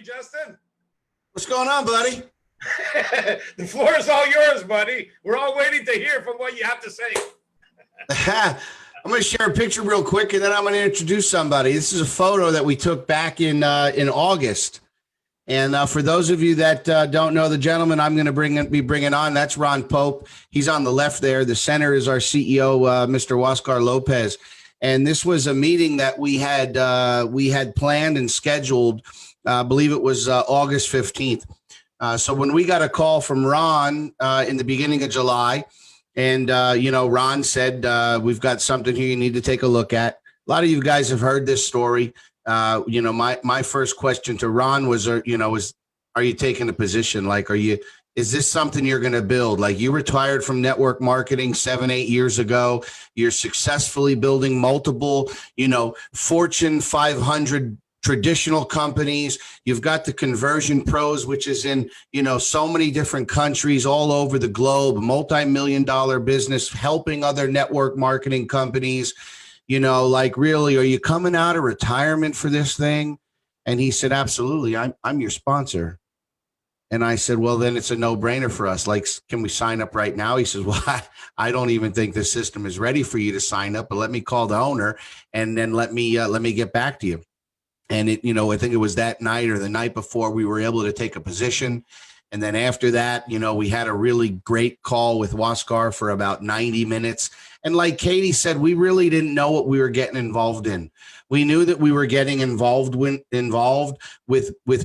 Justin? What's going on, buddy? The floor is all yours, buddy. We're all waiting to hear from what you have to say. I'm going to share a picture real quick, and then I'm going to introduce somebody. This is a photo that we took back in August. And for those of you that don't know the gentleman I'm going to be bringing on, that's Ron Pope. He's on the left there. The center is our CEO, Mr. Oscar Lopez. And this was a meeting that we had planned and scheduled. I believe it was August 15th. So when we got a call from Ron in the beginning of July, and, Ron said, we've got something here you need to take a look at. A lot of you guys have heard this story. My first question to Ron was, are you taking a position? Like, is this something you're going to build? Like, you retired from network marketing 7-8 years ago. You're successfully building multiple, Fortune 500 traditional companies. You've got the Conversion Pros, which is in, so many different countries all over the globe, multi-million-dollar business, helping other network marketing companies. Really, are you coming out of retirement for this thing? And he said, absolutely. I'm your sponsor. And I said, well, then it's a no-brainer for us. Like, can we sign up right now? He says, well, I don't even think the system is ready for you to sign up, but let me call the owner and then let me get back to you. And I think it was that night or the night before we were able to take a position. And then after that, we had a really great call with Oscar for about 90 minutes. And like Katie said, we really didn't know what we were getting involved in. We knew that we were getting involved with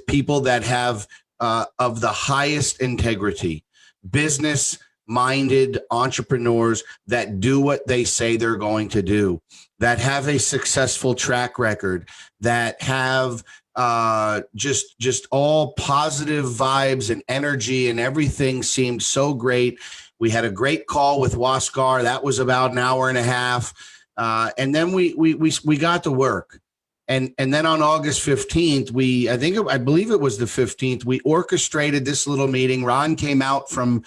people that have of the highest integrity, business-minded entrepreneurs that do what they say they're going to do, that have a successful track record, that have just all positive vibes and energy, and everything seemed so great. We had a great call with Oscar. That was about an hour and a half. And then we got to work. And then on August 15th, I believe it was the 15th, we orchestrated this little meeting. Ron came out from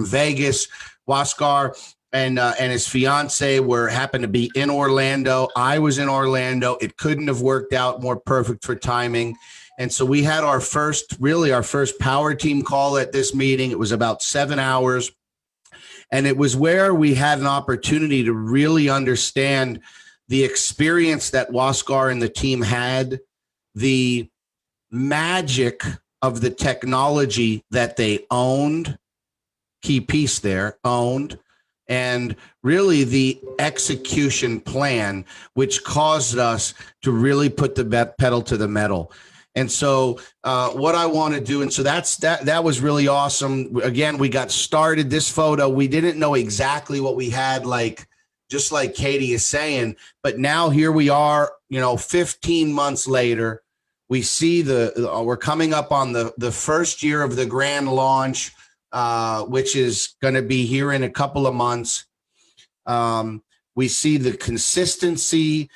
Vegas. Oscar and his fiance happened to be in Orlando. I was in Orlando. It couldn't have worked out more perfect for timing. And so we had our first power team call at this meeting. It was about 7 hours. And it was where we had an opportunity to really understand the experience that Oscar and the team had, the magic of the technology that they owned, key piece there, owned, and really the execution plan, which caused us to really put the pedal to the metal. And so what I want to do, and so that was really awesome. Again, we got started. This photo, we didn't know exactly what we had, just like Katie is saying, but now here we are, 15 months later. We see we're coming up on the first year of the grand launch, which is going to be here in a couple of months. We see the consistency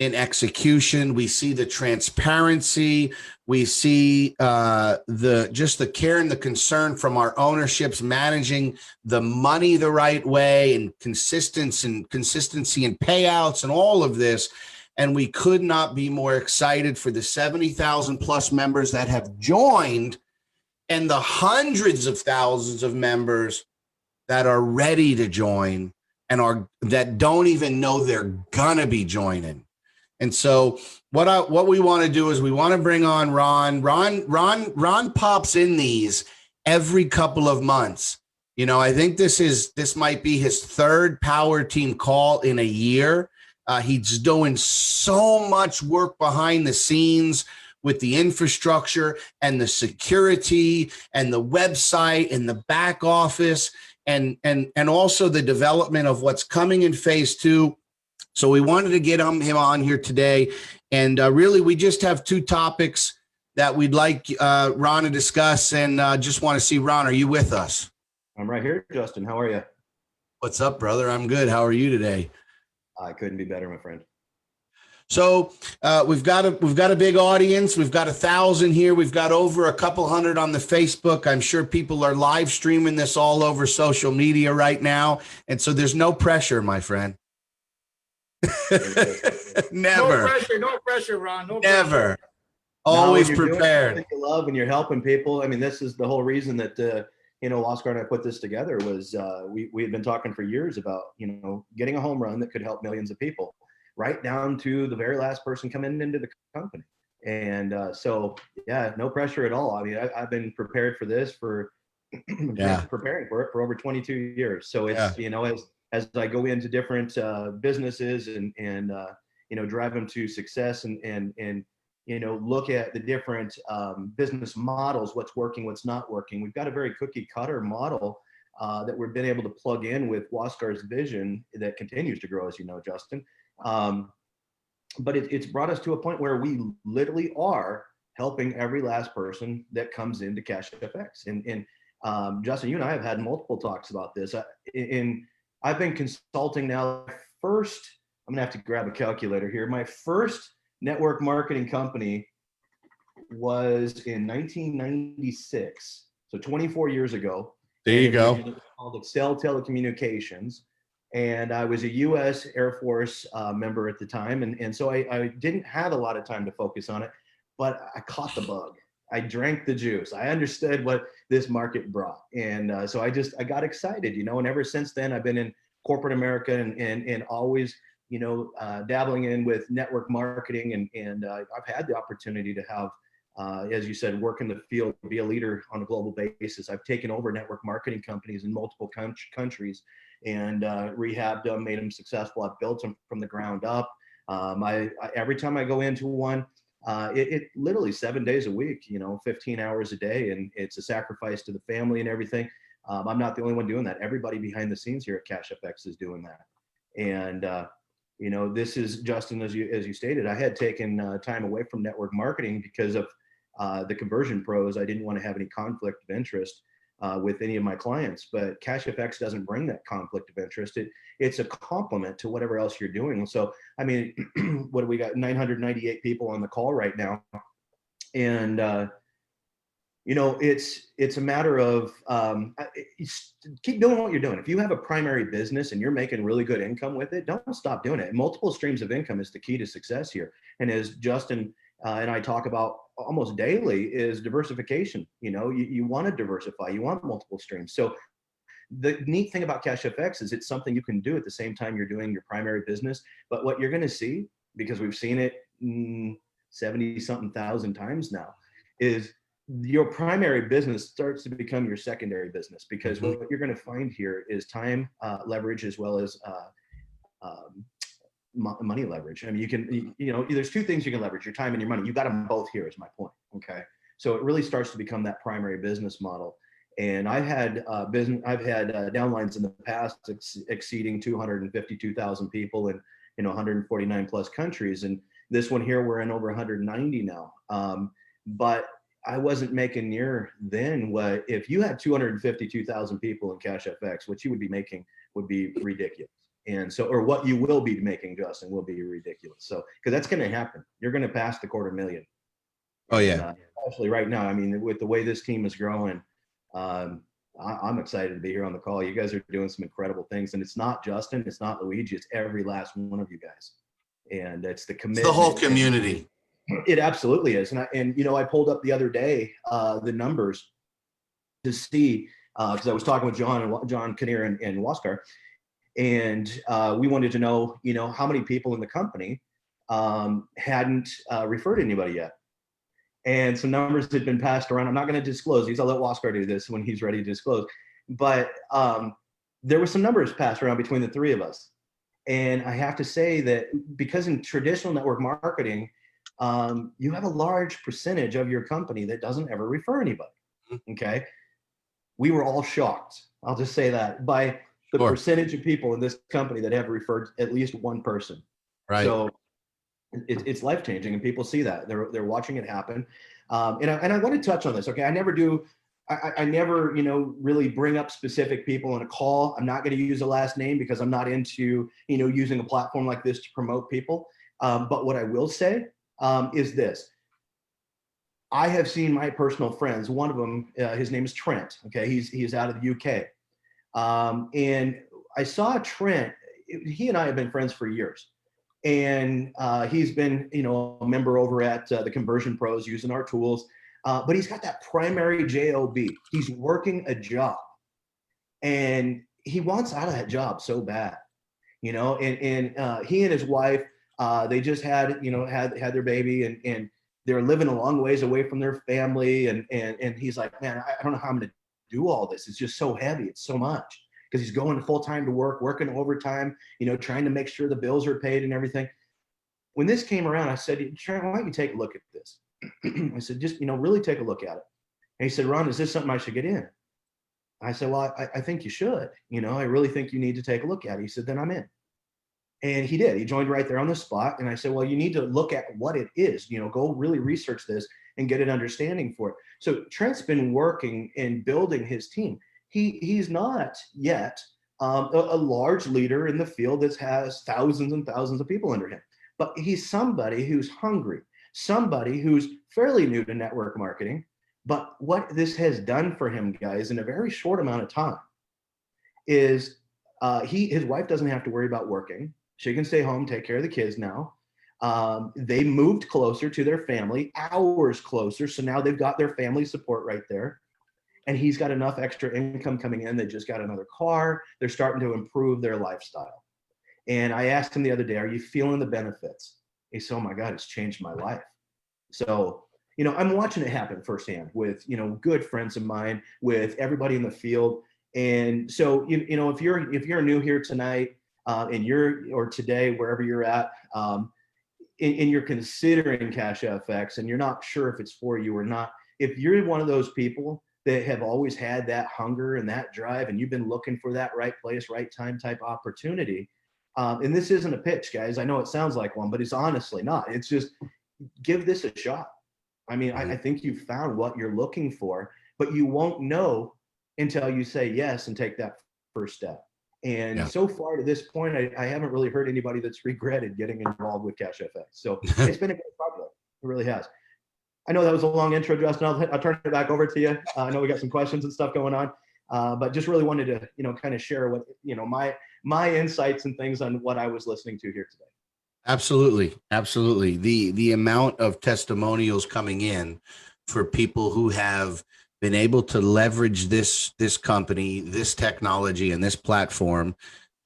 in execution. We see the transparency. We see the care and the concern from our ownerships, managing the money the right way, and consistency in payouts and all of this. And we could not be more excited for the 70,000 plus members that have joined and the hundreds of thousands of members that are ready to join and that don't even know they're gonna be joining. And so what we want to do is we want to bring on Ron. Ron pops in these every couple of months. I think this might be his third power team call in a year. He's doing so much work behind the scenes with the infrastructure and the security and the website and the back office and also the development of what's coming in phase 2. So we wanted to get him on here today. And really, we just have 2 topics that we'd like Ron to discuss. And just want to see, Ron, are you with us? I'm right here, Justin. How are you? What's up, brother? I'm good. How are you today? I couldn't be better, my friend. So we've got a big audience. We've got 1,000 here. We've got over a couple hundred on the Facebook. I'm sure people are live streaming this all over social media right now. And so there's no pressure, my friend. Never. No pressure, Ron. No Never. pressure. Always No, you're prepared. doing something you love and you're helping people. I mean, this is the whole reason that, Oscar and I put this together was we had been talking for years about, getting a home run that could help millions of people, right down to the very last person coming into the company. And so, yeah, no pressure at all. I mean, I've been prepared for this preparing for it for over 22 years. So it's, as I go into different businesses and drive them to success and look at the different business models, what's working, what's not working. We've got a very cookie cutter model that we've been able to plug in with Wascar's vision that continues to grow, as you know, Justin. But it's brought us to a point where we literally are helping every last person that comes into CashFX. And Justin, you and I have had multiple talks about this. I've been consulting now. First, I'm gonna have to grab a calculator here. My first network marketing company was in 1996, so 24 years ago. There you go. It was called Excel Telecommunications, and I was a U.S. Air Force member at the time, and so I didn't have a lot of time to focus on it, but I caught the bug. I drank the juice. I understood what this market brought, and so I got excited, and ever since then I've been in corporate America and always dabbling in with network marketing, and I've had the opportunity to have, as you said, work in the field, be a leader on a global basis. I've taken over network marketing companies in multiple countries and rehabbed them, made them successful. I've built them from the ground up. Every time I go into one, it literally 7 days a week, 15 hours a day, and it's a sacrifice to the family and everything. I'm not the only one doing that. Everybody behind the scenes here at CashFX is doing that. And this is, Justin, as you stated, I had taken time away from network marketing because of the conversion pros. I didn't want to have any conflict of interest with any of my clients, but CashFX doesn't bring that conflict of interest. It's a complement to whatever else you're doing. So, I mean, what do we got? 998 people on the call right now. And, it's a matter of keep doing what you're doing. If you have a primary business and you're making really good income with it, don't stop doing it. Multiple streams of income is the key to success here. And as Justin and I talk about almost daily, is diversification. You want to diversify, you want multiple streams. So the neat thing about CashFX is it's something you can do at the same time you're doing your primary business. But what you're going to see, because we've seen it 70-something thousand times now, is your primary business starts to become your secondary business, because what you're going to find here is time leverage as well as money leverage. I mean, you can, there's two things you can leverage: your time and your money. You got them both here, is my point. Okay, so it really starts to become that primary business model. And I've had downlines in the past exceeding 252,000 people in 149 plus countries, and this one here we're in over 190 now. But I wasn't making near then what, if you had 252,000 people in CashFX, what you would be making would be ridiculous. And so, or what you will be making, Justin, will be ridiculous. So, because that's going to happen. You're going to pass the 250,000. Oh yeah. Especially right now. I mean, with the way this team is growing, I'm excited to be here on the call. You guys are doing some incredible things, and it's not Justin, it's not Luigi, it's every last one of you guys. And it's the commitment. It's the whole community. It absolutely is. And I pulled up the other day the numbers to see, because I was talking with John Kinnear and Waskar, and we wanted to know, how many people in the company hadn't referred anybody yet. And some numbers had been passed around. I'm not going to disclose these. I'll let Waskar do this when he's ready to disclose. But there were some numbers passed around between the three of us. And I have to say that because in traditional network marketing, you have a large percentage of your company that doesn't ever refer anybody. Okay. We were all shocked, I'll just say that, by the percentage of people in this company that have referred at least one person. Right. So it's life-changing, and people see that. They're watching it happen. And I want to touch on this. Okay. I never really bring up specific people in a call. I'm not going to use a last name because I'm not into, using a platform like this to promote people. But what I will say is this. I have seen my personal friends, one of them, his name is Trent. Okay. He's out of the UK. And I saw Trent, he and I have been friends for years. And he's been, a member over at the Conversion Pros using our tools. But he's got that primary job. He's working a job and he wants out of that job so bad, and he and his wife, they just had their baby, and they're living a long ways away from their family. And he's like, man, I don't know how I'm going to do all this. It's just so heavy. It's so much, because he's going full time to work, working overtime, trying to make sure the bills are paid and everything. When this came around, I said, Trent, why don't you take a look at this? I said, just, really take a look at it. And he said, Ron, is this something I should get in? I said, well, I think you should, I really think you need to take a look at it. He said, then I'm in. And he did. He joined right there on the spot. And I said, well, you need to look at what it is, go really research this and get an understanding for it. So Trent's been working and building his team. He's not yet a large leader in the field that has thousands and thousands of people under him, but he's somebody who's hungry, somebody who's fairly new to network marketing. But what this has done for him, guys, in a very short amount of time is his wife doesn't have to worry about working. She can stay home, take care of the kids now. They moved closer to their family, hours closer. So now they've got their family support right there. And he's got enough extra income coming in. They just got another car. They're starting to improve their lifestyle. And I asked him the other day, are you feeling the benefits? He said, oh my God, it's changed my life. So, I'm watching it happen firsthand with, good friends of mine, with everybody in the field. And so, if you're new here tonight, or today, wherever you're at, and you're considering CashFX and you're not sure if it's for you or not, if you're one of those people that have always had that hunger and that drive, and you've been looking for that right place, right time type opportunity, and this isn't a pitch, guys. I know it sounds like one, but it's honestly not. It's just, give this a shot. I mean, I think you've found what you're looking for, but you won't know until you say yes and take that first step. And so far to this point, I haven't really heard anybody that's regretted getting involved with CashFX. So it's been a great project. It really has. I know that was a long intro, Justin. I'll turn it back over to you. I know we got some questions and stuff going on, but just really wanted to, kind of share what, my insights and things on what I was listening to here today. Absolutely. Absolutely. The amount of testimonials coming in for people who have been able to leverage this company, this technology, and this platform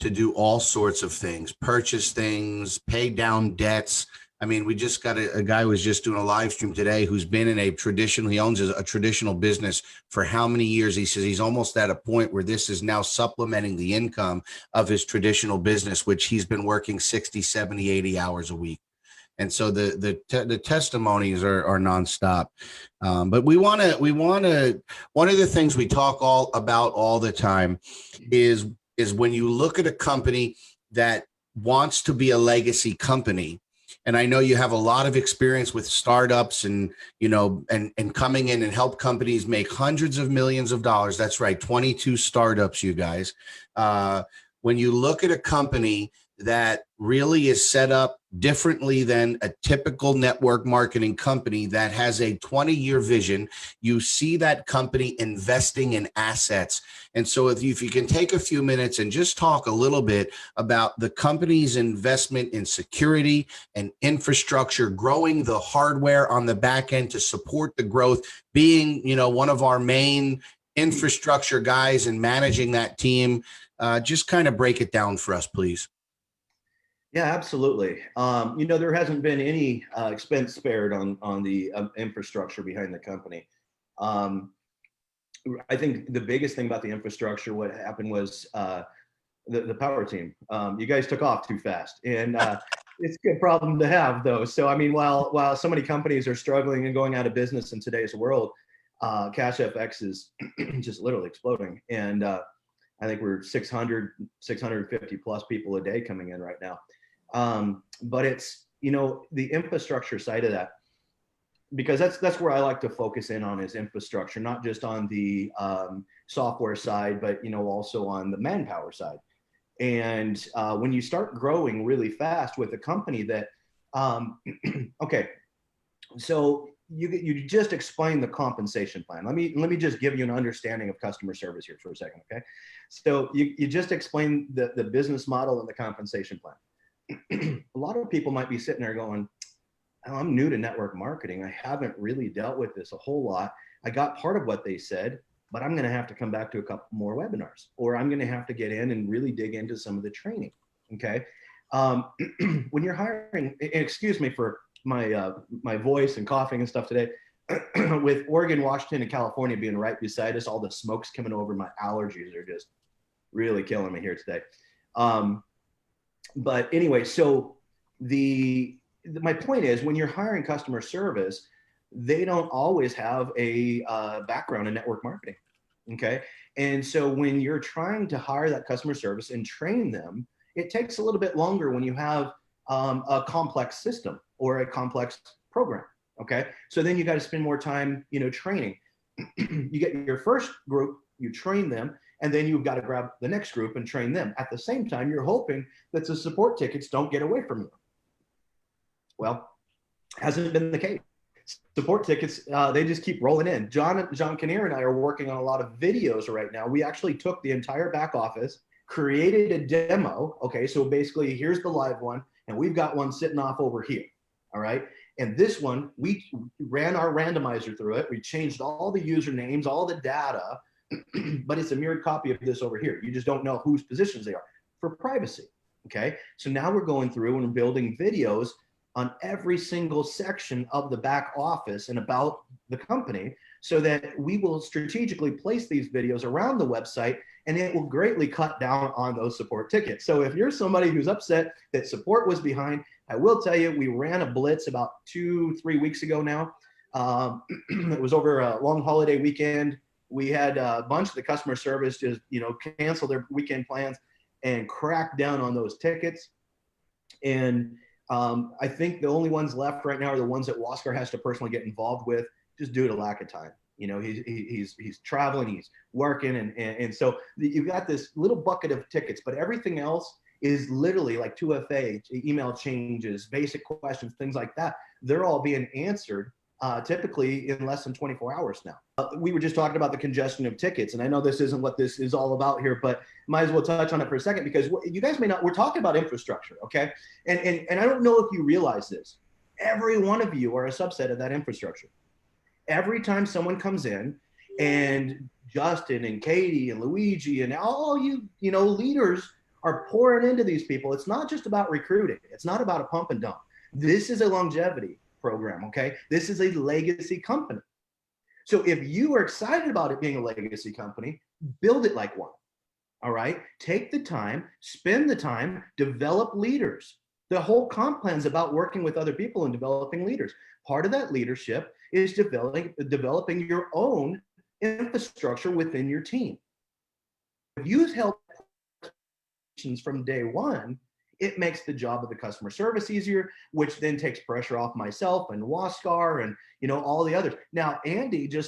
to do all sorts of things, purchase things, pay down debts. I mean, we just got a guy who was just doing a live stream today who's been in he owns a traditional business for how many years? He says he's almost at a point where this is now supplementing the income of his traditional business, which he's been working 60, 70, 80 hours a week. And so the testimonies are nonstop. But we want to, one of the things we talk about all the time is when you look at a company that wants to be a legacy company. And I know you have a lot of experience with startups and coming in and help companies make hundreds of millions of dollars. That's right. 22 startups, you guys. When you look at a company that really is set up differently than a typical network marketing company that has a 20-year vision, you see that company investing in assets. And so if you can take a few minutes and just talk a little bit about the company's investment in security and infrastructure, growing the hardware on the back end to support the growth, being, one of our main infrastructure guys and managing that team, just kind of break it down for us, please. Yeah, absolutely. There hasn't been any expense spared on the infrastructure behind the company. I think the biggest thing about the infrastructure, what happened was the power team. You guys took off too fast, and it's a good problem to have, though. So, I mean, while so many companies are struggling and going out of business in today's world, CashFX is just literally exploding. And I think we're 650 plus people a day coming in right now. But it's, the infrastructure side of that, because that's where I like to focus in on, is infrastructure, not just on the software side, but, also on the manpower side. And when you start growing really fast with a company that Okay, so you just explained the compensation plan. Let me just give you an understanding of customer service here for a second, okay? So you just explained the business model and the compensation plan. A lot of people might be sitting there going, oh, I'm new to network marketing. I haven't really dealt with this a whole lot. I got part of what they said, but I'm going to have to come back to a couple more webinars, or I'm going to have to get in and really dig into some of the training. Okay. When you're hiring, excuse me for my, my voice and coughing and stuff today, with Oregon, Washington, and California being right beside us, all the smoke's coming over. My allergies are just really killing me here today. But anyway, so my point is, when you're hiring customer service, they don't always have a background in network marketing. Okay. And so when you're trying to hire that customer service and train them, it takes a little bit longer when you have a complex system or a complex program. Okay. So then you got to spend more time, training. You get your first group, you train them, and then you've got to grab the next group and train them. At the same time, you're hoping that the support tickets don't get away from you. Well, hasn't been the case. Support tickets, they just keep rolling in. John Kinnear and I are working on a lot of videos right now. We actually took the entire back office, created a demo. Okay, so basically here's the live one, and we've got one sitting off over here. All right. And this one, we ran our randomizer through it. We changed all the usernames, all the data, but it's a mirrored copy of this over here. You just don't know whose positions they are for privacy. Okay. So now we're going through and building videos on every single section of the back office and about the company, so that we will strategically place these videos around the website, and it will greatly cut down on those support tickets. So if you're somebody who's upset that support was behind, I will tell you, we ran a blitz about 2-3 weeks ago now. It was over a long holiday weekend. We had a bunch of the customer service just, cancel their weekend plans and crack down on those tickets. And I think the only ones left right now are the ones that Waskar has to personally get involved with, just due to lack of time. He's traveling, he's working, and so you've got this little bucket of tickets, but everything else is literally like 2FA, email changes, basic questions, things like that. They're all being answered typically in less than 24 hours now. We were just talking about the congestion of tickets, and I know this isn't what this is all about here, but might as well touch on it for a second, because you guys may not, we're talking about infrastructure, okay? And I don't know if you realize this. Every one of you are a subset of that infrastructure. Every time someone comes in, and Justin and Katie and Luigi and all you, leaders are pouring into these people, it's not just about recruiting. It's not about a pump and dump. This is a longevity program, okay? This is a legacy company. So if you are excited about it being a legacy company, build it like one, all right? Take the time, spend the time, develop leaders. The whole comp plan is about working with other people and developing leaders. Part of that leadership is developing your own infrastructure within your team. If you help from day one, it makes the job of the customer service easier, which then takes pressure off myself and Waskar and all the others. Now, Andy's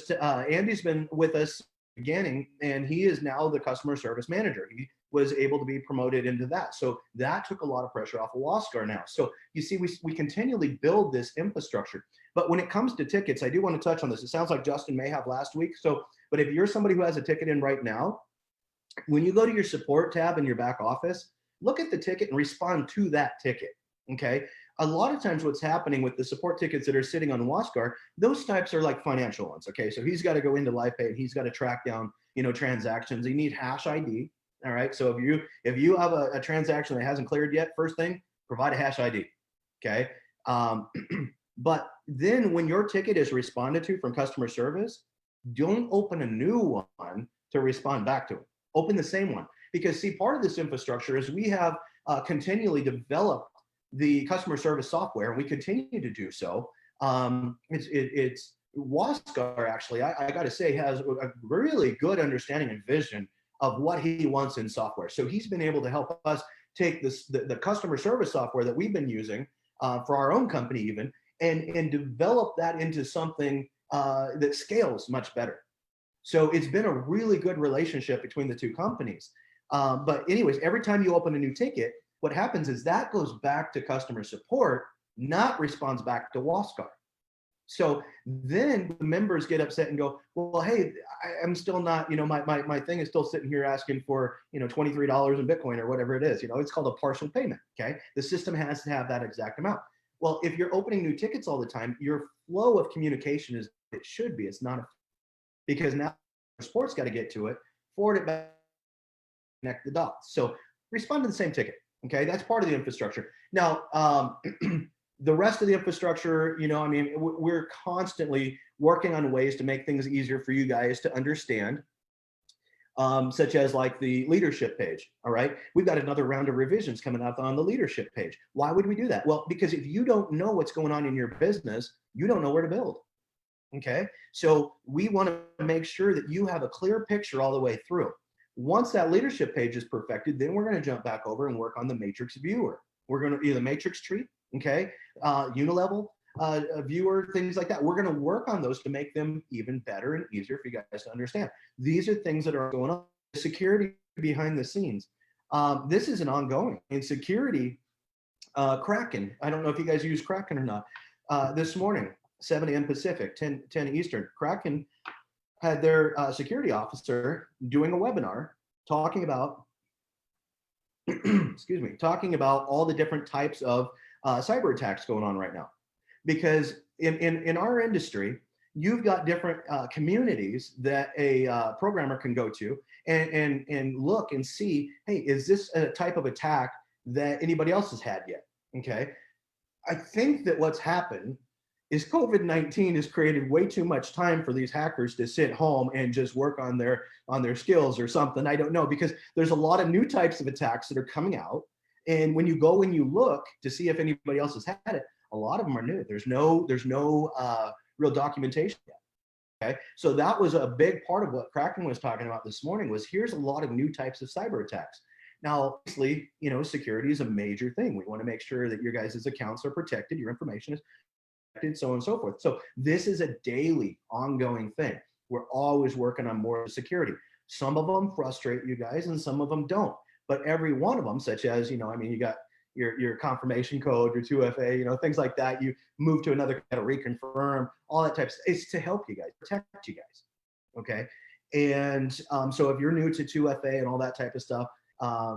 been with us beginning, and he is now the customer service manager. He was able to be promoted into that. So that took a lot of pressure off of Waskar now. So you see, we continually build this infrastructure. But when it comes to tickets, I do want to touch on this. It sounds like Justin may have last week. But if you're somebody who has a ticket in right now, when you go to your support tab in your back office, look at the ticket and respond to that ticket, okay? A lot of times what's happening with the support tickets that are sitting on Waskar, those types are like financial ones, okay? So he's got to go into LifePay, and he's got to track down, transactions. You need hash ID, all right? So if you have a transaction that hasn't cleared yet, first thing, provide a hash ID, okay? But then when your ticket is responded to from customer service, don't open a new one to respond back to it. Open the same one. Because see, part of this infrastructure is we have continually developed the customer service software, and we continue to do so. It's Waskar, actually, I got to say, has a really good understanding and vision of what he wants in software. So he's been able to help us take the customer service software that we've been using for our own company even, and develop that into something that scales much better. So it's been a really good relationship between the two companies. But anyways, every time you open a new ticket, what happens is that goes back to customer support. not responds back to Waskar. So then the members get upset and go, well, hey, I'm still not, my thing is still sitting here asking for, $23 in Bitcoin or whatever it is. It's called a partial payment. Okay. The system has to have that exact amount. Well, if you're opening new tickets all the time, your flow of communication is, it should be, it's not, because now the sport's got to get to it, forward it back, connect the dots. So respond to the same ticket. Okay. That's part of the infrastructure. Now, the rest of the infrastructure, we're constantly working on ways to make things easier for you guys to understand, such as like the leadership page. All right. We've got another round of revisions coming out on the leadership page. Why would we do that? Well, because if you don't know what's going on in your business, you don't know where to build. Okay. So we want to make sure that you have a clear picture all the way through. Once that leadership page is perfected, then we're going to jump back over and work on the matrix viewer. We're going to either matrix tree, okay, unilevel viewer, things like that. We're going to work on those to make them even better and easier for you guys to understand. These are things that are going on. Security behind the scenes. This is an ongoing. In security, Kraken, I don't know if you guys use Kraken or not. This morning, 7 a.m. Pacific, 10 Eastern, Kraken had their security officer doing a webinar talking about, excuse me, talking about all the different types of cyber attacks going on right now. Because in our industry, you've got different communities that a programmer can go to and look and see, hey, is this a type of attack that anybody else has had yet? Okay. I think that what's happened is COVID-19 has created way too much time for these hackers to sit home and just work on their skills or something. I don't know, because there's a lot of new types of attacks that are coming out. And when you go and you look to see if anybody else has had it, a lot of them are new. There's no real documentation yet. Okay. So that was a big part of what Kraken was talking about this morning, was here's a lot of new types of cyber attacks. Now, obviously, security is a major thing. We want to make sure that your guys' accounts are protected, your information is protected, so on and so forth. So this is a daily ongoing thing. We're always working on more security. Some of them frustrate you guys and some of them don't. But every one of them, such as, you got your confirmation code, your 2FA, things like that, you move to another, got to reconfirm, all that type of stuff. It's to help you guys, protect you guys. Okay. And so if you're new to 2FA and all that type of stuff, I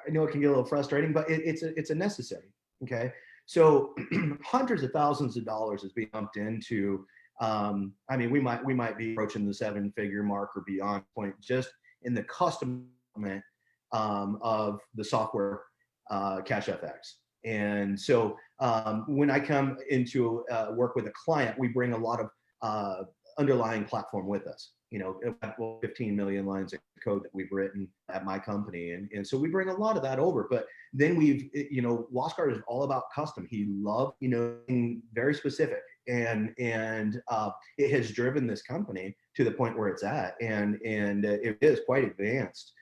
know it can get a little frustrating, but it's a necessary. Okay. So hundreds of thousands of dollars is being dumped into, we might be approaching the 7-figure mark or beyond point just in the custom of the software, CashFX. And so when I come into work with a client, we bring a lot of underlying platform with us. 15 million lines of code that we've written at my company. And so we bring a lot of that over, but then Waskar is all about custom. He loved, being very specific, and it has driven this company to the point where it's at. And it is quite advanced.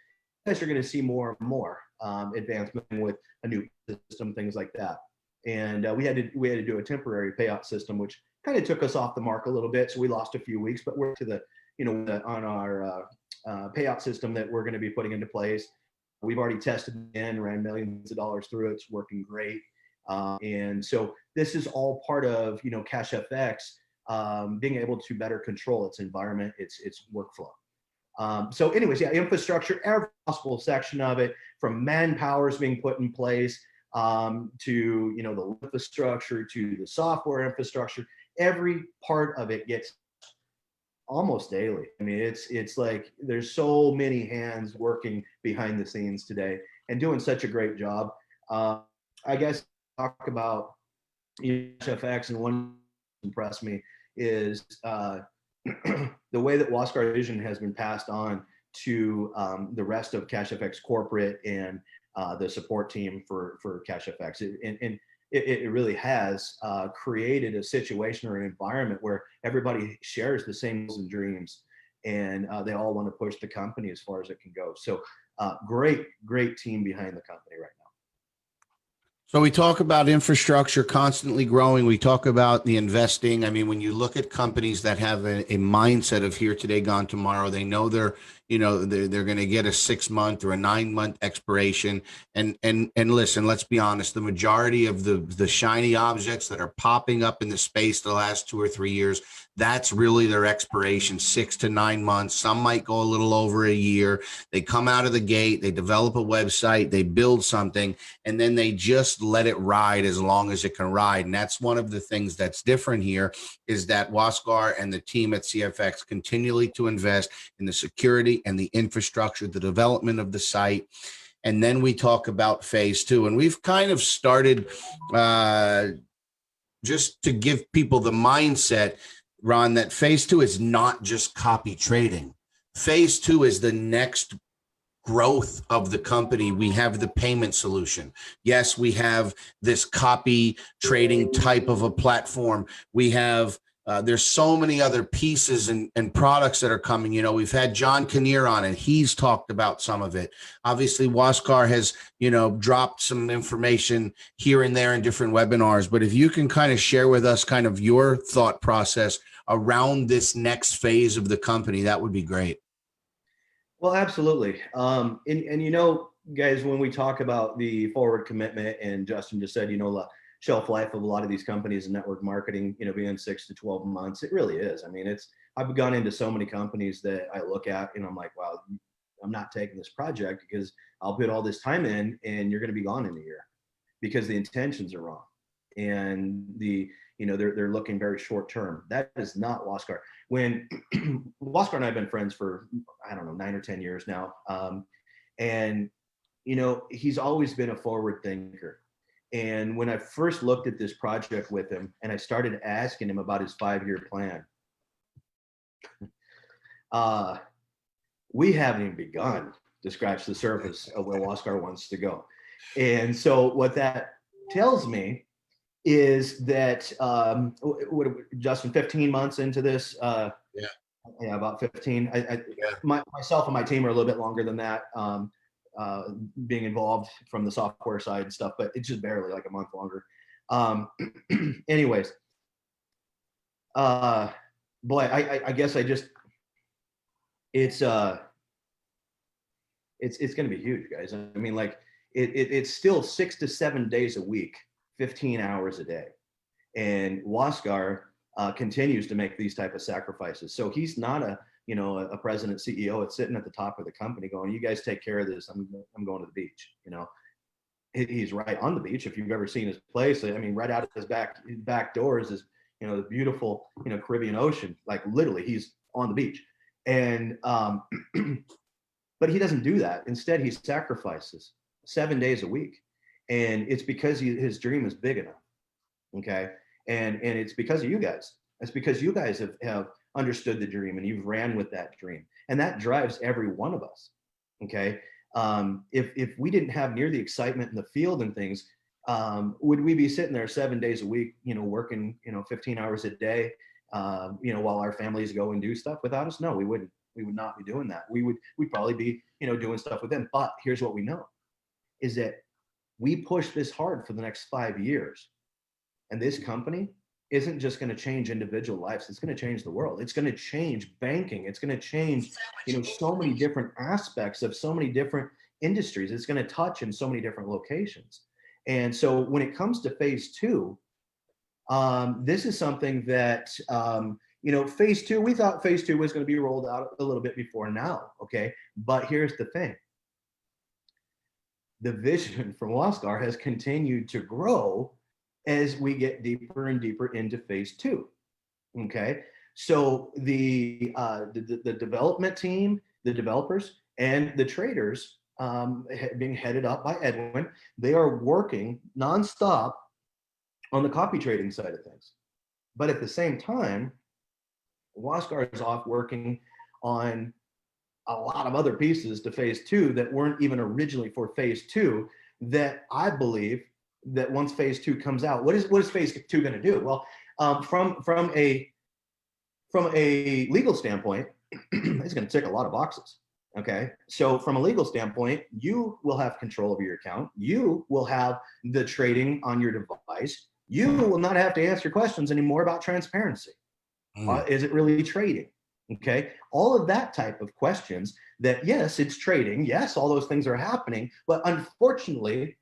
You guys are going to see more and more advancement with a new system, things like that. And we had to do a temporary payout system, which kind of took us off the mark a little bit. So we lost a few weeks, but we're to the, on our payout system that we're going to be putting into place. We've already tested it and ran millions of dollars through it. It's working great. And so this is all part of, CashFX being able to better control its environment, its workflow. So anyways, yeah, infrastructure, every possible section of it, from manpower is being put in place, to, the infrastructure, to the software infrastructure, every part of it gets almost daily. I mean, it's like there's so many hands working behind the scenes today and doing such a great job. I guess talk about CashFX, and one impressed me is the way that Waskar vision has been passed on to the rest of CashFX corporate and the support team for CashFX. It really has created a situation or an environment where everybody shares the same goals and dreams, and they all want to push the company as far as it can go. So great team behind the company right now. So we talk about infrastructure constantly growing. We talk about the investing. I mean, when you look at companies that have a mindset of here today, gone tomorrow, they know they're going to get a 6-month or a 9-month expiration. And listen, let's be honest, the majority of the shiny objects that are popping up in the space the last 2 or 3 years, that's really their expiration, 6 to 9 months. Some might go a little over a year. They come out of the gate, they develop a website, they build something, and then they just let it ride as long as it can ride. And that's one of the things that's different here, is that Waskar and the team at CFX continually to invest in the security and the infrastructure, the development of the site. And then we talk about phase 2. And we've kind of started just to give people the mindset, Ron, that phase 2 is not just copy trading. Phase 2 is the next growth of the company. We have the payment solution. Yes, we have this copy trading type of a platform. We have there's so many other pieces and products that are coming. You know, we've had John Kinnear on, and he's talked about some of it. Obviously, Waskar has, dropped some information here and there in different webinars. But if you can kind of share with us kind of your thought process around this next phase of the company, that would be great. Well, absolutely. And guys, when we talk about the forward commitment, and Justin just said, the shelf life of a lot of these companies in network marketing, being 6 to 12 months, it really is. I mean, I've gone into so many companies that I look at and I'm like, wow, I'm not taking this project because I'll put all this time in and you're going to be gone in a year because the intentions are wrong. And they're looking very short term. That is not Waskar. When Waskar and I have been friends for, I don't know, 9 or 10 years now. And he's always been a forward thinker. And when I first looked at this project with him and I started asking him about his 5-year plan, we haven't even begun to scratch the surface of where Waskar wants to go. And so what that tells me is that Justin, 15 months into this, yeah, about 15. Myself and my team are a little bit longer than that, being involved from the software side and stuff, but it's just barely like a month longer. Anyways, boy, I guess it's going to be huge, guys. I mean, like it's still 6 to 7 days a week, 15 hours a day. And Waskar continues to make these type of sacrifices. So he's not a president, CEO. It's sitting at the top of the company going, you guys take care of this. I'm going to the beach. He's right on the beach. If you've ever seen his place, I mean, right out of his back doors is, the beautiful, Caribbean Ocean. Like literally he's on the beach. And, but he doesn't do that. Instead, he sacrifices 7 days a week. And it's because his dream is big enough. Okay. And it's because of you guys. It's because you guys have understood the dream and you've ran with that dream. And that drives every one of us. Okay. If we didn't have near the excitement in the field and things, would we be sitting there 7 days a week, working, 15 hours a day, while our families go and do stuff without us? No, we wouldn't. We would not be doing that. We'd probably be, doing stuff with them. But here's what we know is that we push this hard for the next 5 years. And this company isn't just going to change individual lives. It's going to change the world. It's going to change banking. It's going to change, so many different aspects of so many different industries. It's going to touch in so many different locations. And so when it comes to phase 2, this is something that, phase 2, we thought phase 2 was going to be rolled out a little bit before now. Okay. But here's the thing. The vision from Waskar has continued to grow as we get deeper and deeper into phase 2. Okay. So the development team, the developers and the traders, being headed up by Edwin, they are working nonstop on the copy trading side of things. But at the same time, Waskar is off working on a lot of other pieces to phase 2 that weren't even originally for phase 2, that I believe that once phase 2 comes out, what is phase 2 going to do? Well, from a legal standpoint, it's going to tick a lot of boxes. Okay. So from a legal standpoint, you will have control over your account. You will have the trading on your device. You will not have to answer questions anymore about transparency. Is it really trading? Okay. All of that type of questions that, yes, it's trading. Yes, all those things are happening. But unfortunately,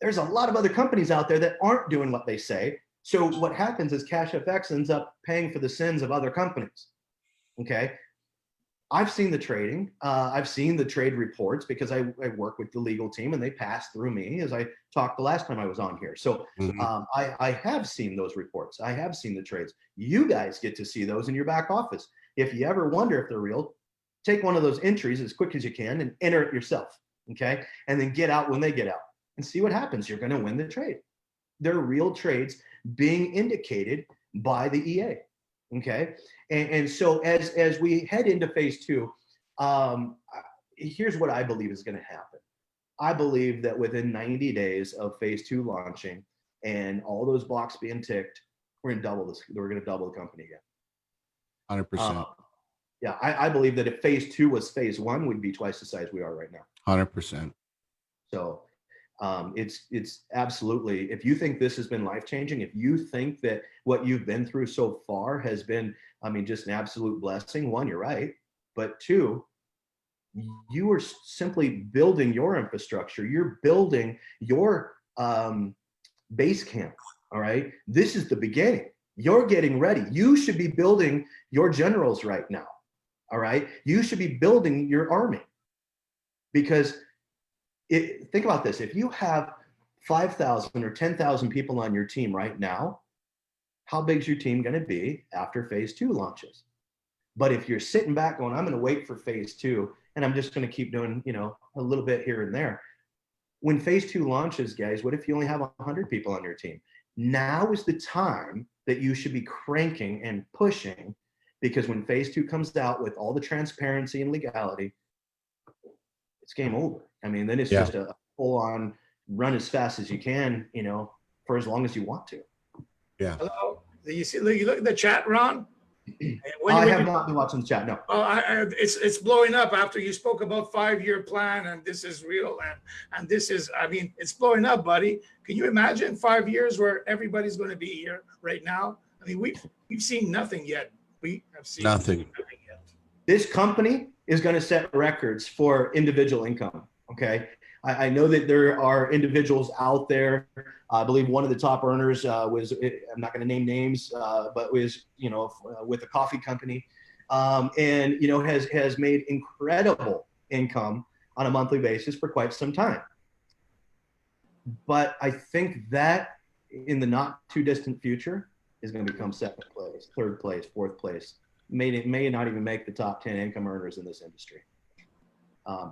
there's a lot of other companies out there that aren't doing what they say. So what happens is CashFX ends up paying for the sins of other companies. Okay. I've seen the trading. I've seen the trade reports because I work with the legal team and they pass through me, as I talked the last time I was on here. So I have seen those reports. I have seen the trades. You guys get to see those in your back office. If you ever wonder if they're real, take one of those entries as quick as you can and enter it yourself. Okay. And then get out when they get out and see what happens. You're going to win the trade. They're real trades being indicated by the EA. Okay. And so as we head into phase two, here's what I believe is going to happen. I believe that within 90 days of phase two launching and all those blocks being ticked, we're going to double this. We're going to double the company again. 100%. Yeah. I believe that if phase two was phase one, we'd be twice the size we are right now. 100%. So it's absolutely, if you think this has been life-changing, if you think that what you've been through so far has been, I mean, just an absolute blessing, one, you're right. But two, you are simply building your infrastructure. You're building your base camp. All right. This is the beginning. You're getting ready. You should be building your generals right now. All right. You should be building your army, because think about this. If you have 5,000 or 10,000 people on your team right now, how big is your team going to be after phase two launches? But if you're sitting back going, I'm going to wait for phase two, and I'm just going to keep doing, a little bit here and there. When phase two launches, guys, what if you only have 100 people on your team? Now is the time that you should be cranking and pushing, because when phase two comes out with all the transparency and legality, it's game over. I mean, then it's just a full on run as fast as you can, for as long as you want to. Yeah. Hello. You look at the chat, Ron? I have not been watching the chat. No. It's blowing up after you spoke about 5-year plan, and this is real, and this is, I mean, it's blowing up, buddy. Can you imagine 5 years where everybody's going to be here right now? I mean, we've seen nothing yet. We have seen nothing yet. This company is going to set records for individual income. Okay. I know that there are individuals out there. I believe one of the top earners was, I'm not going to name names, but was, with a coffee company, and, has made incredible income on a monthly basis for quite some time. But I think that in the not too distant future is going to become second place, third place, fourth place. May not even make the top 10 income earners in this industry,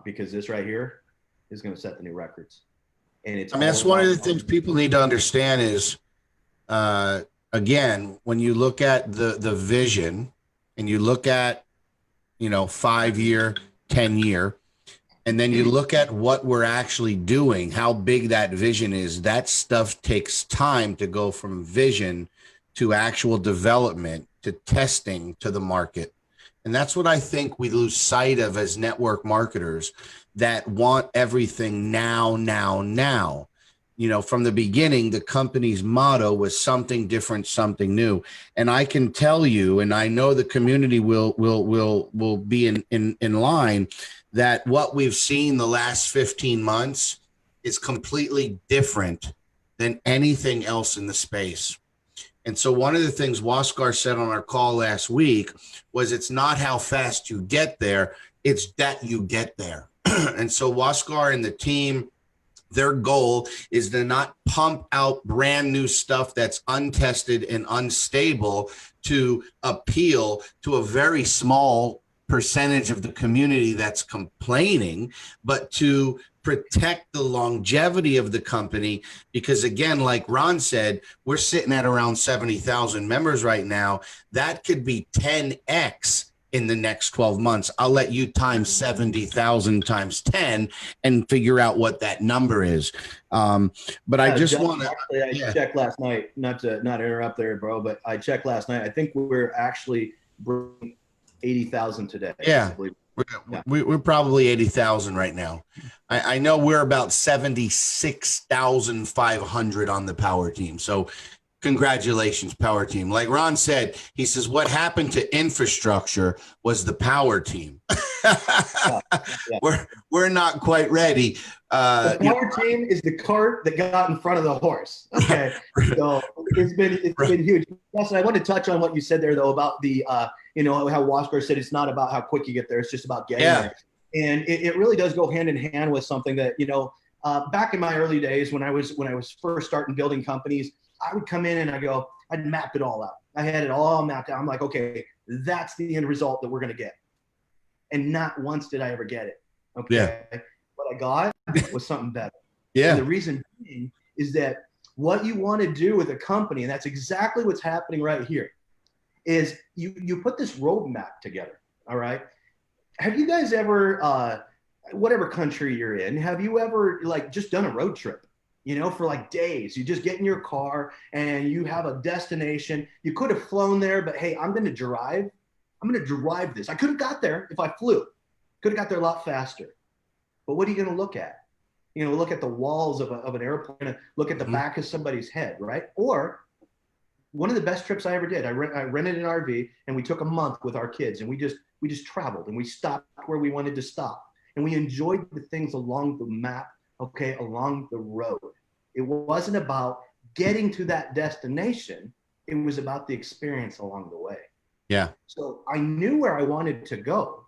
because this right here is going to set the new records. And it's, that's one of the things people need to understand is, again, when you look at the vision and you look at, 5-year, 10-year, and then you look at what we're actually doing, how big that vision is, that stuff takes time to go from vision to actual development, to testing, to the market. And that's what I think we lose sight of as network marketers that want everything now. From the beginning, the company's motto was something different, something new. And I can tell you, and I know the community will be in line, that what we've seen the last 15 months is completely different than anything else in the space. And so one of the things Waskar said on our call last week was, it's not how fast you get there, it's that you get there. And so Waskar and the team, their goal is to not pump out brand new stuff that's untested and unstable to appeal to a very small percentage of the community that's complaining, but to protect the longevity of the company. Because again, like Ron said, we're sitting at around 70,000 members right now. That could be 10x in the next 12 months. I'll let you times 70,000 times 10 and figure out what that number is. But I just want to, I checked last night, not to interrupt there, bro, but I checked last night. I think we're actually bringing 80,000 today. Yeah. We're probably 80,000 right now. I know we're about 76,500 on the power team. So congratulations, power team. Like Ron said, he says, what happened to infrastructure was the power team. We're not quite ready. The power team is the cart that got in front of the horse. Okay. So it's been huge. Yes, and I want to touch on what you said there though about the how Waskar said it's not about how quick you get there, it's just about getting there. And it really does go hand in hand with something that, back in my early days when I was first starting building companies, I would come in and I'd map it all out. I had it all mapped out. I'm like, okay, that's the end result that we're going to get. And not once did I ever get it. Okay. Yeah. What I got was something better. Yeah. And the reason being is that what you want to do with a company, and that's exactly what's happening right here, is you put this roadmap together. All right. Have you guys ever, whatever country you're in, have you ever just done a road trip? For days, you just get in your car and you have a destination. You could have flown there, but hey, I'm going to drive this. I could have got there if I flew. Could have got there a lot faster. But what are you going to look at? Look at the walls of an airplane, look at the back of somebody's head, right? Or one of the best trips I ever did, I rented an RV and we took a month with our kids and we just traveled and we stopped where we wanted to stop. And we enjoyed the things along the map, okay, along the road. It wasn't about getting to that destination. It was about the experience along the way. Yeah. So I knew where I wanted to go.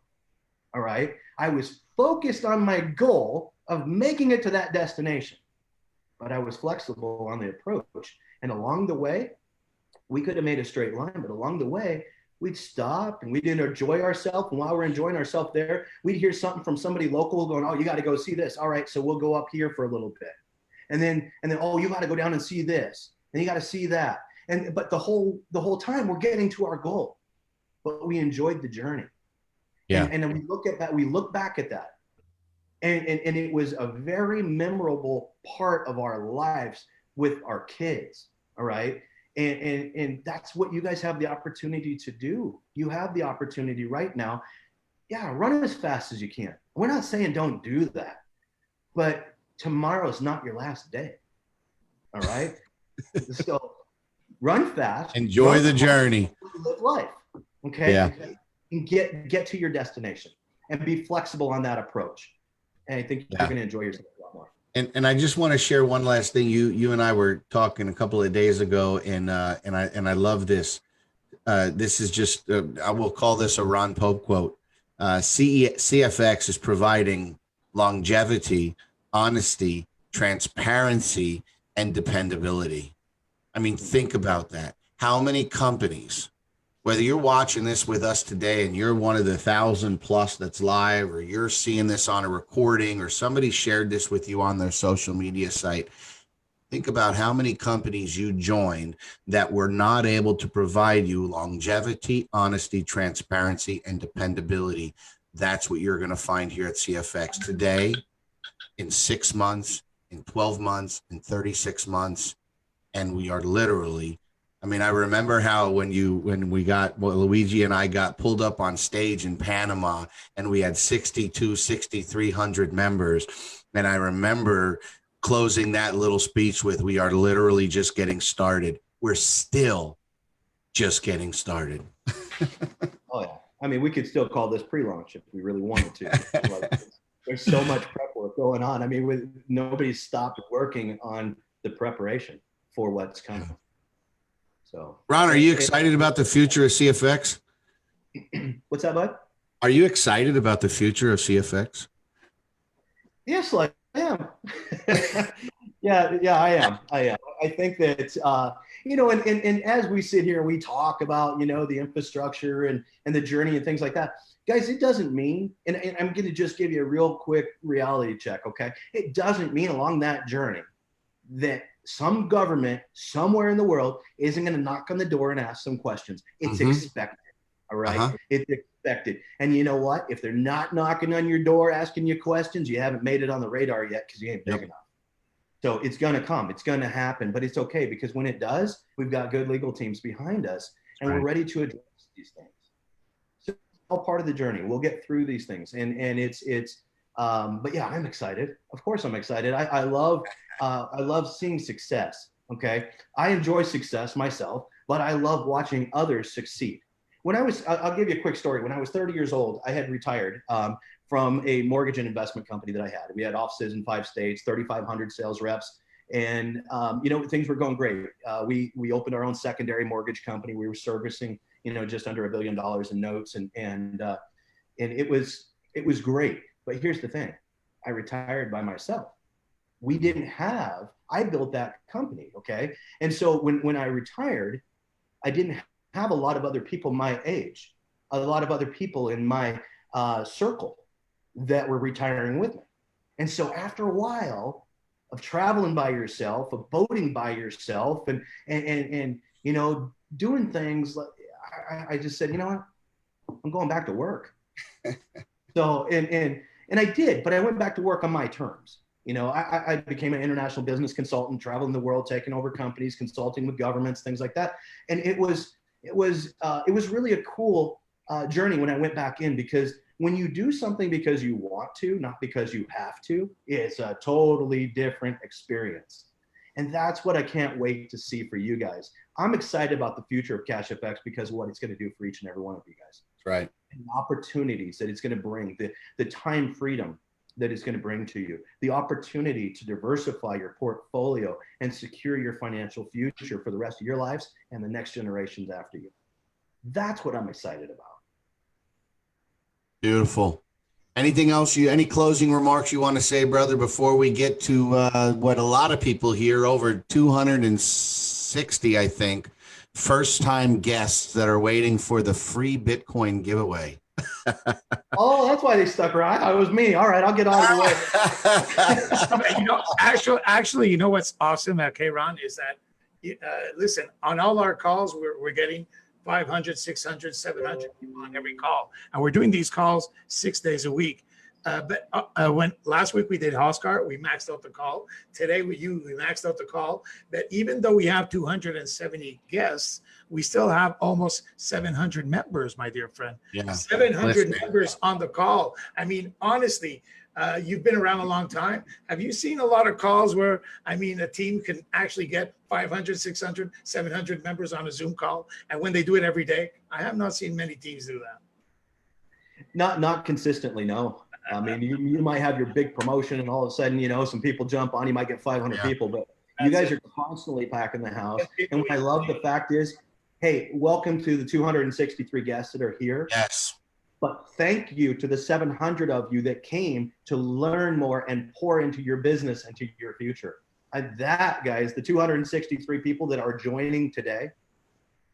All right. I was focused on my goal of making it to that destination, but I was flexible on the approach. And along the way, we could have made a straight line, but along the way, we'd stop and we'd enjoy ourselves. And while we're enjoying ourselves there, we'd hear something from somebody local going, oh, you got to go see this. All right. So we'll go up here for a little bit. And then, oh, you got to go down and see this. And you got to see that. But the whole time we're getting to our goal, but we enjoyed the journey. Yeah. And then we look back at that. And it was a very memorable part of our lives with our kids. All right. And that's what you guys have the opportunity to do. You have the opportunity right now. Yeah, run as fast as you can. We're not saying don't do that, but tomorrow's not your last day. All right. So run fast. Enjoy the journey. Live life. Okay. Yeah. And get to your destination and be flexible on that approach. And I think you're going to enjoy yourself a lot more. And I just want to share one last thing. You and I were talking a couple of days ago, and I love this. This is just I will call this a Ron Pope quote. CFX is providing longevity, honesty, transparency, and dependability. I mean, think about that. How many companies, whether you're watching this with us today and you're one of the 1,000+ that's live, or you're seeing this on a recording, or somebody shared this with you on their social media site, think about how many companies you joined that were not able to provide you longevity, honesty, transparency, and dependability. That's what you're going to find here at CFX today, in 6 months, in 12 months, in 36 months. And we are literally, I mean, I remember how Luigi and I got pulled up on stage in Panama and we had 6,300 members. And I remember closing that little speech with, we are literally just getting started. We're still just getting started. Oh yeah. I mean, we could still call this pre-launch if we really wanted to. There's so much prep work going on. I mean, nobody's stopped working on the preparation for what's coming. So, Ron, are you excited about the future of CFX? What's that, bud? Are you excited about the future of CFX? Yes, I am. yeah, I am. I think that, and as we sit here and we talk about, the infrastructure and the journey and things like that, guys, it doesn't mean, and I'm going to just give you a real quick reality check, okay? It doesn't mean along that journey that some government somewhere in the world isn't going to knock on the door and ask some questions. It's expected, all right? It's expected. And you know what? If they're not knocking on your door asking you questions, you haven't made it on the radar yet because you ain't big enough. So it's going to come. It's going to happen. But it's okay, because when it does, we've got good legal teams behind us, and we're ready to address these things. all part of the journey. We'll get through these things, and but yeah, I'm excited. Of course, I'm excited. I love seeing success. Okay, I enjoy success myself, but I love watching others succeed. I'll give you a quick story. When I was 30 years old, I had retired from a mortgage and investment company that I had. We had offices in 5 states, 3,500 sales reps, and things were going great. We opened our own secondary mortgage company. We were servicing just under $1 billion in notes, and it was great. But here's the thing: I retired by myself. I built that company, okay? And so when I retired, I didn't have a lot of other people my age, a lot of other people in my circle that were retiring with me. And so after a while of traveling by yourself, of boating by yourself, and doing things, I just said, you know what, I'm going back to work. So and I did, but I went back to work on my terms. I became an international business consultant, traveling the world, taking over companies, consulting with governments, things like that. And it was really a cool journey when I went back in, because when you do something because you want to, not because you have to, it's a totally different experience. And that's what I can't wait to see for you guys. I'm excited about the future of CashFX because of what it's going to do for each and every one of you guys. That's right. And the opportunities that it's going to bring, the time freedom that it's going to bring to you, the opportunity to diversify your portfolio and secure your financial future for the rest of your lives and the next generations after you. That's what I'm excited about. Beautiful. Anything else any closing remarks you want to say, brother, before we get to what a lot of people hear, over 260, I think, first-time guests that are waiting for the free Bitcoin giveaway. Oh, that's why they stuck around. It was me. All right, I'll get out of the way. Actually, you know what's awesome, okay, Ron, is that, listen, on all our calls, we're getting 500, 600, 700 people on every call. And we're doing these calls 6 days a week. But when last week we did Oscar, we maxed out the call. Today with you, we maxed out the call. But even though we have 270 guests, we still have almost 700 members, my dear friend. Yeah. 700 members on the call. I mean, honestly, you've been around a long time. Have you seen a lot of calls where, I mean, a team can actually get 500, 600, 700 members on a Zoom call? And when they do it every day, I have not seen many teams do that. Not consistently, no. I mean, you might have your big promotion and all of a sudden, some people jump on, you might get 500 people, but you guys are constantly packing the house. And what I love the fact is, hey, welcome to the 263 guests that are here. Yes. But thank you to the 700 of you that came to learn more and pour into your business and to your future. That, guys, the 263 people that are joining today,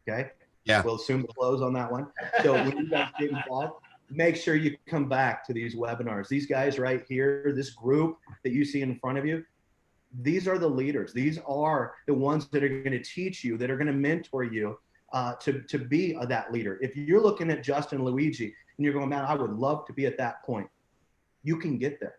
okay? Yeah. We'll assume the close on that one. So when you guys get involved, make sure you come back to these webinars. These guys right here, this group that you see in front of you, these are the leaders. These are the ones that are going to teach you, that are going to mentor you to be that leader. If you're looking at Justin, Luigi, and you're going, man, I would love to be at that point, you can get there.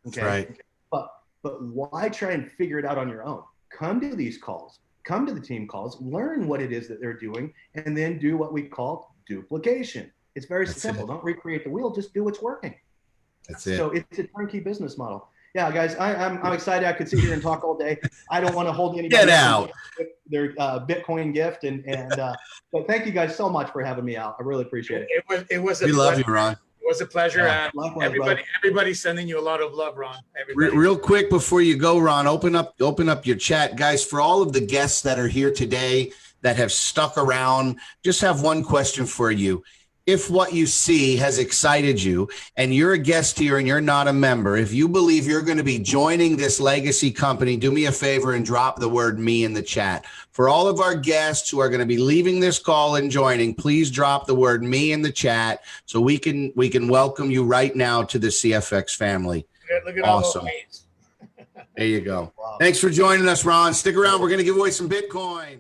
Okay. That's right. But why try and figure it out on your own? Come to these calls, come to the team calls, learn what it is that they're doing, and then do what we call duplication. It's very simple. Don't recreate the wheel. Just do what's working. That's it. So it's a turnkey business model. Yeah, guys, I'm excited. I could sit here and talk all day. I don't want to hold anybody Get out. Their Bitcoin gift, but thank you guys so much for having me out. I really appreciate it. It was. We love you, Ron. It was a pleasure. Yeah. Likewise, everybody's sending you a lot of love, Ron. Real quick before you go, Ron, open up your chat, guys. For all of the guests that are here today that have stuck around, just have one question for you. If what you see has excited you and you're a guest here and you're not a member, if you believe you're going to be joining this legacy company, do me a favor and drop the word me in the chat. For all of our guests who are going to be leaving this call and joining, please drop the word me in the chat so we can welcome you right now to the CFX family. Look at awesome. All those there you go. Wow. Thanks for joining us, Ron. Stick around. We're going to give away some Bitcoin.